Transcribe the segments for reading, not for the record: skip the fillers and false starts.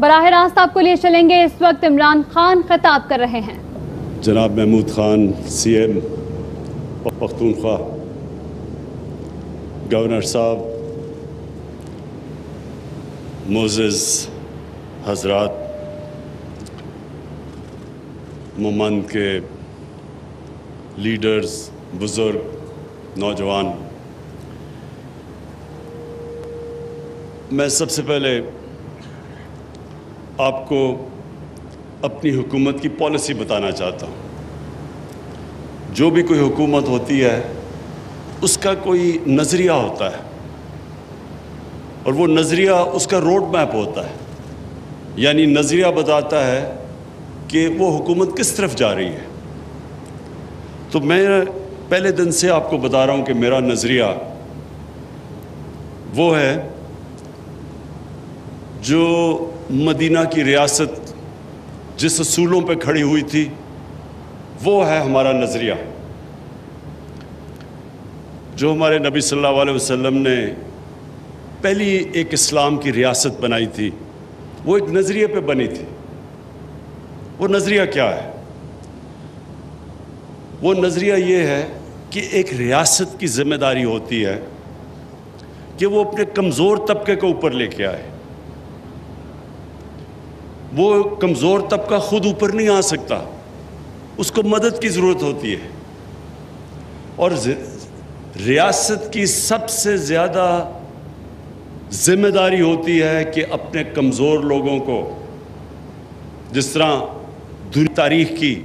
براہ راست آپ کو لیے چلیں گے. اس وقت عمران خان خطاب کر رہے ہیں. جناب محمود خان CM پختونخوا، گورنر صاحب، معزز حضرات، ممند کے لیڈرز، بزرگ، نوجوان، میں سب سے پہلے آپ کو اپنی حکومت کی پالیسی بتانا چاہتا ہوں. جو بھی کوئی حکومت ہوتی ہے اس کا کوئی نظریہ ہوتا ہے، اور وہ نظریہ اس کا روڈ میپ ہوتا ہے. یعنی نظریہ بتاتا ہے کہ وہ حکومت کس طرف جا رہی ہے. تو میں پہلے دن سے آپ کو بتا رہا ہوں کہ میرا نظریہ وہ ہے جو مدینہ کی ریاست جس اصولوں پہ کھڑی ہوئی تھی وہ ہے ہمارا نظریہ. جو ہمارے نبی صلی اللہ علیہ وسلم نے پہلی ایک اسلام کی ریاست بنائی تھی وہ ایک نظریے پہ بنی تھی. وہ نظریہ کیا ہے؟ وہ نظریہ یہ ہے کہ ایک ریاست کی ذمہ داری ہوتی ہے کہ وہ اپنے کمزور طبقے کو اوپر لے کے آئے. وہ کمزور طبقہ خود اوپر نہیں آ سکتا، اس کو مدد کی ضرورت ہوتی ہے. اور ریاست کی سب سے زیادہ ذمہ داری ہوتی ہے کہ اپنے کمزور لوگوں کو، جس طرح تاریخ کی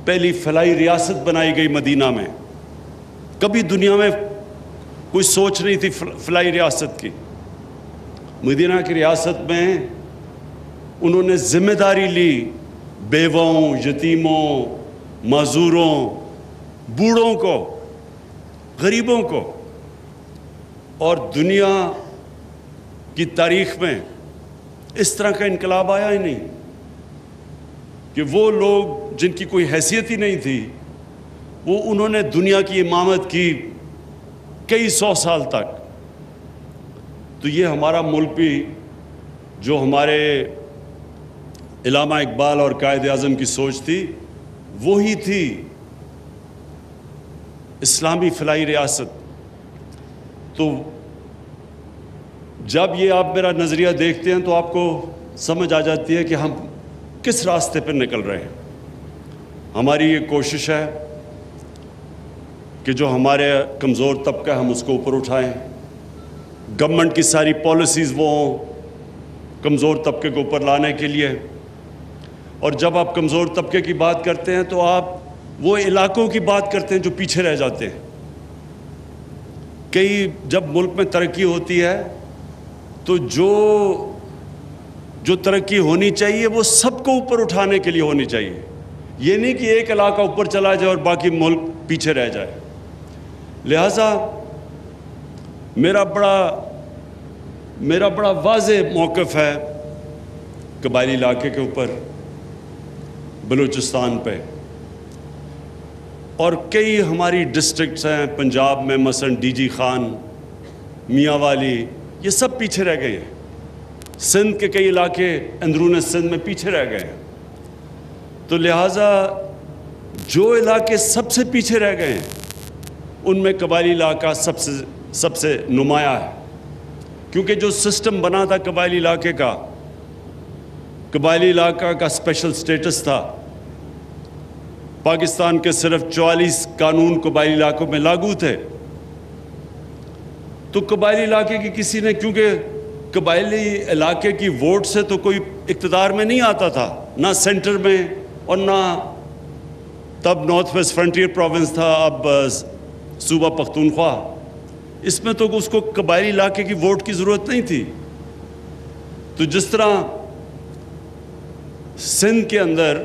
پہلی فلاحی ریاست بنائی گئی مدینہ میں، کبھی دنیا میں کوئی سوچ نہیں تھی فلاحی ریاست کی. مدینہ کی ریاست میں انہوں نے ذمہ داری لی بیووں، یتیموں، معذوروں، بوڑھوں کو، غریبوں کو. اور دنیا کی تاریخ میں اس طرح کا انقلاب آیا ہی نہیں کہ وہ لوگ جن کی کوئی حیثیت ہی نہیں تھی وہ انہوں نے دنیا کی امامت کی کئی سو سال تک. تو یہ ہمارا ملک بھی جو ہمارے علامہ اقبال اور قائد اعظم کی سوچ تھی وہی تھی، اسلامی فلاحی ریاست. تو جب یہ آپ میرا نظریہ دیکھتے ہیں تو آپ کو سمجھ آ جاتی ہے کہ ہم کس راستے پر نکل رہے ہیں. ہماری یہ کوشش ہے کہ جو ہمارے کمزور طبقہ ہم اس کو اوپر اٹھائیں. گورنمنٹ کی ساری پالیسیز وہ ہوں کمزور طبقے کو اوپر لانے کے لیے. اور جب آپ کمزور طبقے کی بات کرتے ہیں تو آپ وہ علاقوں کی بات کرتے ہیں جو پیچھے رہ جاتے ہیں. جب ملک میں ترقی ہوتی ہے تو جو ترقی ہونی چاہیے وہ سب کو اوپر اٹھانے کے لیے ہونی چاہیے. یہ نہیں کہ ایک علاقہ اوپر چلا جائے اور باقی ملک پیچھے رہ جائے. لہٰذا میرا بڑا واضح موقف ہے قبائلی علاقے کے اوپر، بلوچستان پہ. اور کئی ہماری ڈسٹرکٹس ہیں پنجاب میں، مثلا DG خان، میاں والی، یہ سب پیچھے رہ گئے ہیں. سندھ کے کئی علاقے اندرون سندھ میں پیچھے رہ گئے ہیں. تو لہٰذا جو علاقے سب سے پیچھے رہ گئے ہیں ان میں قبائلی علاقہ سب سے نمایاں ہے. کیونکہ جو سسٹم بنا تھا قبائلی علاقے کا، قبائلی علاقہ کا اسپیشل سٹیٹس تھا. پاکستان کے صرف 44 قانون قبائلی علاقوں میں لاگو تھے. تو قبائلی علاقے کی کسی نے، کیونکہ قبائلی علاقے کی ووٹ سے تو کوئی اقتدار میں نہیں آتا تھا، نہ سینٹر میں اور نہ تب نارتھ ویسٹ فرنٹیئر پروونس تھا، اب صوبہ پختونخوا. اس میں تو اس کو قبائلی علاقے کی ووٹ کی ضرورت نہیں تھی. تو جس طرح سندھ کے اندر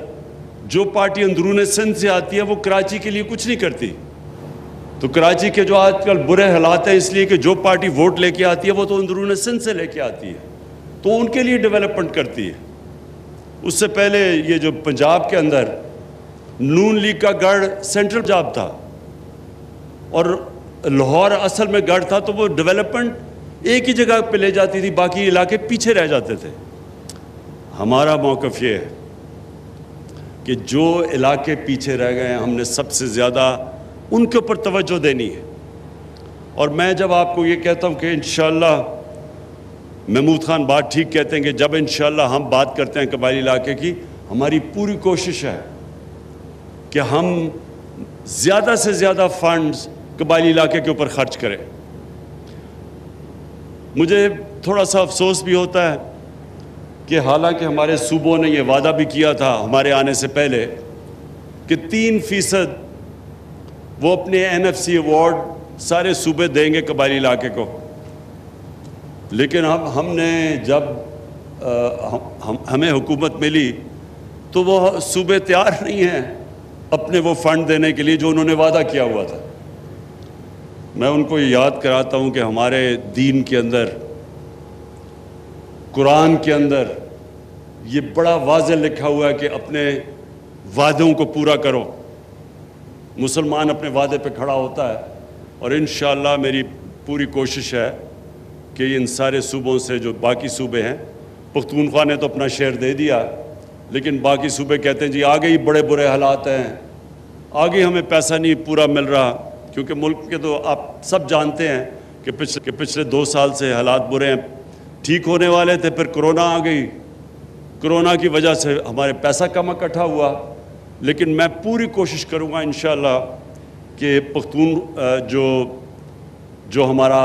جو پارٹی اندرون سندھ سے آتی ہے وہ کراچی کے لیے کچھ نہیں کرتی. تو کراچی کے جو آج کل برے حالات ہیں اس لیے کہ جو پارٹی ووٹ لے کے آتی ہے وہ تو اندرون سندھ سے لے کے آتی ہے، تو ان کے لیے ڈیولپمنٹ کرتی ہے. اس سے پہلے یہ جو پنجاب کے اندر نون لیگ کا گڑھ سینٹرل پنجاب تھا اور لاہور اصل میں گڑھ تھا، تو وہ ڈیولپمنٹ ایک ہی جگہ پہ لے جاتی تھی، باقی علاقے پیچھے رہ جاتے تھے. ہمارا موقف یہ ہے کہ جو علاقے پیچھے رہ گئے ہیں ہم نے سب سے زیادہ ان کے اوپر توجہ دینی ہے. اور میں جب آپ کو یہ کہتا ہوں کہ انشاءاللہ محمود خان بات ٹھیک کہتے ہیں کہ جب انشاءاللہ ہم بات کرتے ہیں قبائلی علاقے کی, ہماری پوری کوشش ہے کہ ہم زیادہ سے زیادہ فنڈز قبائلی علاقے کے اوپر خرچ کریں. مجھے تھوڑا سا افسوس بھی ہوتا ہے کہ حالانکہ ہمارے صوبوں نے یہ وعدہ بھی کیا تھا ہمارے آنے سے پہلے کہ 3% وہ اپنے NFC ایوارڈ سارے صوبے دیں گے قبائلی علاقے کو, لیکن اب ہم نے جب ہمیں حکومت ملی تو وہ صوبے تیار نہیں ہیں اپنے وہ فنڈ دینے کے لیے جو انہوں نے وعدہ کیا ہوا تھا. میں ان کو یاد کراتا ہوں کہ ہمارے دین کے اندر, قرآن کے اندر یہ بڑا واضح لکھا ہوا ہے کہ اپنے وعدوں کو پورا کرو. مسلمان اپنے وعدے پہ کھڑا ہوتا ہے, اور انشاءاللہ میری پوری کوشش ہے کہ ان سارے صوبوں سے جو باقی صوبے ہیں, پختونخوا نے تو اپنا شیئر دے دیا لیکن باقی صوبے کہتے ہیں جی آگے ہی بڑے برے حالات ہیں, آگے ہمیں پیسہ نہیں پورا مل رہا, کیونکہ ملک کے تو آپ سب جانتے ہیں کہ پچھلے 2 سال سے حالات برے ہیں. ٹھیک ہونے والے تھے, پھر کرونا آ گئی, کرونا کی وجہ سے ہمارے پیسہ کم اکٹھا ہوا, لیکن میں پوری کوشش کروں گا انشاءاللہ کہ جو ہمارا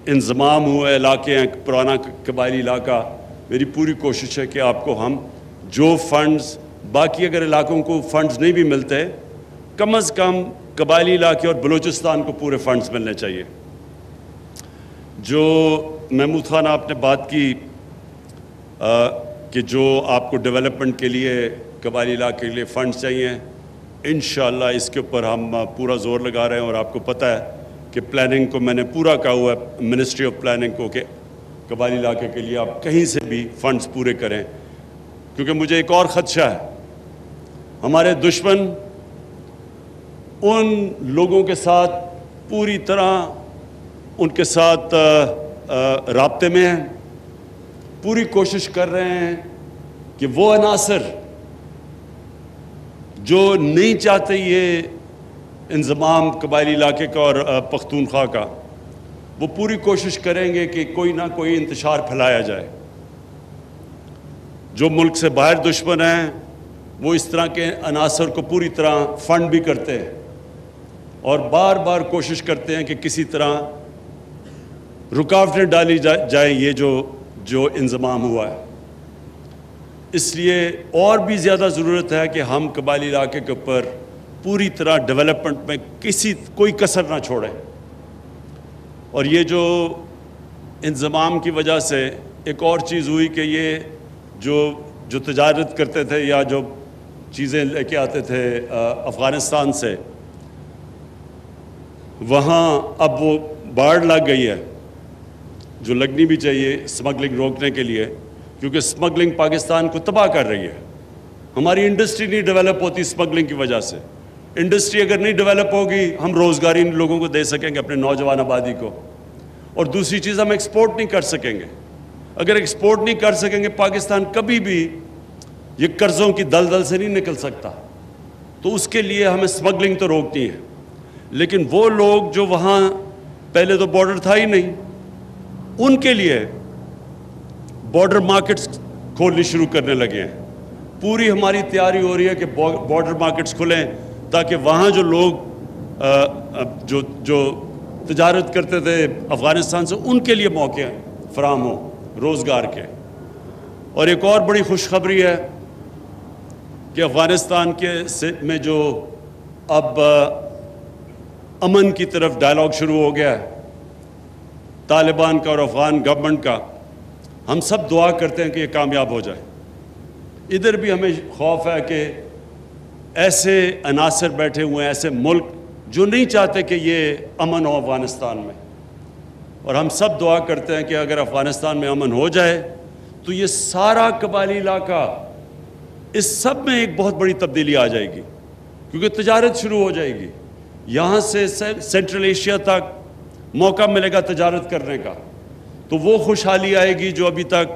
انضمام ہوئے علاقے ہیں, پرانا قبائلی علاقہ, میری پوری کوشش ہے کہ آپ کو ہم جو فنڈز, باقی اگر علاقوں کو فنڈز نہیں بھی ملتے, کم از کم قبائلی علاقے اور بلوچستان کو پورے فنڈز ملنے چاہیے. جو محمود خان آپ نے بات کی کہ جو آپ کو ڈیولپمنٹ کے لیے قبائلی علاقے کے لیے فنڈز چاہیے, انشاءاللہ اس کے اوپر ہم پورا زور لگا رہے ہیں. اور آپ کو پتہ ہے کہ پلاننگ کو میں نے پورا کہا ہوا ہے منسٹری آف پلاننگ کو کہ قبائلی علاقے کے لیے آپ کہیں سے بھی فنڈز پورے کریں, کیونکہ مجھے ایک اور خدشہ ہے, ہمارے دشمن ان لوگوں کے ساتھ پوری طرح ان کے ساتھ رابطے میں ہیں, پوری کوشش کر رہے ہیں کہ وہ عناصر جو نہیں چاہتے یہ انضمام قبائلی علاقے کا اور پختونخوا کا, وہ پوری کوشش کریں گے کہ کوئی نہ کوئی انتشار پھیلایا جائے. جو ملک سے باہر دشمن ہیں وہ اس طرح کے عناصر کو پوری طرح فنڈ بھی کرتے ہیں اور بار بار کوشش کرتے ہیں کہ کسی طرح رکاوٹیں ڈالی جائیں یہ جو انضمام ہوا ہے. اس لیے اور بھی زیادہ ضرورت ہے کہ ہم قبائلی علاقے کے اوپر پوری طرح ڈیولپمنٹ میں کوئی کسر نہ چھوڑیں. اور یہ جو انضمام کی وجہ سے ایک اور چیز ہوئی کہ یہ جو تجارت کرتے تھے یا جو چیزیں لے کے آتے تھے افغانستان سے, وہاں اب وہ باڑ لگ گئی ہے جو لگنی بھی چاہیے اسمگلنگ روکنے کے لیے, کیونکہ اسمگلنگ پاکستان کو تباہ کر رہی ہے. ہماری انڈسٹری نہیں ڈیولپ ہوتی اسمگلنگ کی وجہ سے. انڈسٹری اگر نہیں ڈیولپ ہوگی ہم روزگاری ان لوگوں کو دے سکیں گے اپنے نوجوان آبادی کو, اور دوسری چیز ہم ایکسپورٹ نہیں کر سکیں گے. اگر ایکسپورٹ نہیں کر سکیں گے پاکستان کبھی بھی یہ قرضوں کی دلدل سے نہیں نکل سکتا. تو اس کے لیے ہمیں اسمگلنگ تو روکنی ہے, لیکن وہ لوگ جو وہاں پہلے تو بارڈر تھا ہی نہیں, ان کے لیے بارڈر مارکیٹس کھولنی شروع کرنے لگے ہیں. پوری ہماری تیاری ہو رہی ہے کہ بارڈر مارکیٹس کھلیں تاکہ وہاں جو لوگ جو تجارت کرتے تھے افغانستان سے ان کے لیے موقع فراہم ہوں روزگار کے. اور ایک اور بڑی خوشخبری ہے کہ افغانستان میں جو اب امن کی طرف ڈائلاگ شروع ہو گیا ہے طالبان کا اور افغان گورنمنٹ کا, ہم سب دعا کرتے ہیں کہ یہ کامیاب ہو جائے. ادھر بھی ہمیں خوف ہے کہ ایسے عناصر بیٹھے ہوئے ہیں, ایسے ملک جو نہیں چاہتے کہ یہ امن ہو افغانستان میں, اور ہم سب دعا کرتے ہیں کہ اگر افغانستان میں امن ہو جائے تو یہ سارا قبائلی علاقہ اس سب میں ایک بہت بڑی تبدیلی آ جائے گی, کیونکہ تجارت شروع ہو جائے گی. یہاں سے سینٹرل ایشیا تک موقع ملے گا تجارت کرنے کا, تو وہ خوشحالی آئے گی جو ابھی تک